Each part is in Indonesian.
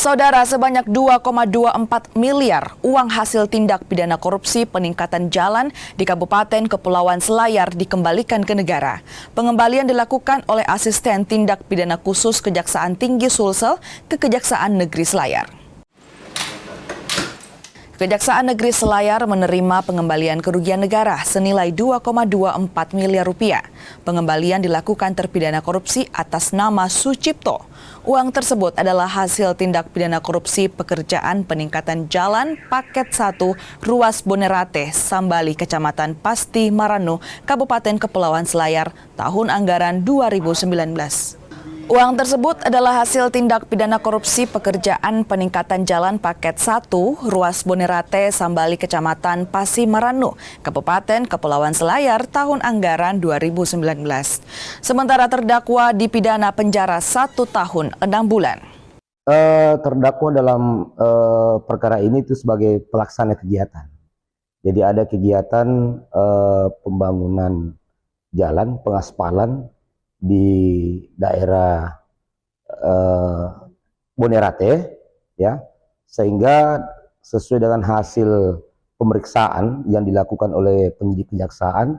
Saudara, sebanyak 2,24 miliar uang hasil tindak pidana korupsi peningkatan jalan di Kabupaten Kepulauan Selayar dikembalikan ke negara. Pengembalian dilakukan oleh Asisten Tindak Pidana Khusus Kejaksaan Tinggi Sulsel ke Kejaksaan Negeri Selayar. Kejaksaan Negeri Selayar menerima pengembalian kerugian negara senilai 2,24 miliar rupiah. Pengembalian dilakukan terpidana korupsi atas nama Sucipto. Uang tersebut adalah hasil tindak pidana korupsi pekerjaan peningkatan jalan paket 1 ruas Bonerate, Sambali, Kecamatan Pasti, Maranu, Kabupaten Kepulauan Selayar, tahun anggaran 2019. Uang tersebut adalah hasil tindak pidana korupsi pekerjaan peningkatan jalan paket 1 ruas Bonerate, Sambali, Kecamatan Pasi, Maranu, Kabupaten Kepulauan Selayar, tahun anggaran 2019. Sementara terdakwa dipidana penjara 1 tahun 6 bulan. Terdakwa dalam perkara ini itu sebagai pelaksana kegiatan. Jadi ada kegiatan pembangunan jalan, pengaspalan di daerah Bonerate, ya, sehingga sesuai dengan hasil pemeriksaan yang dilakukan oleh penyidik kejaksaan,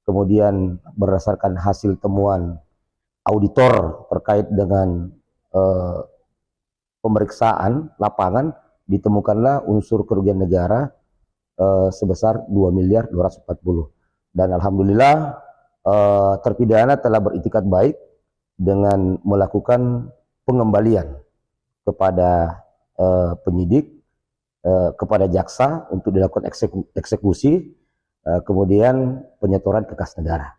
kemudian berdasarkan hasil temuan auditor terkait dengan pemeriksaan lapangan, ditemukanlah unsur kerugian negara sebesar 2.240.000.000, dan alhamdulillah terpidana telah beritikad baik dengan melakukan pengembalian kepada penyidik, kepada jaksa untuk dilakukan eksekusi, kemudian penyetoran ke kas negara.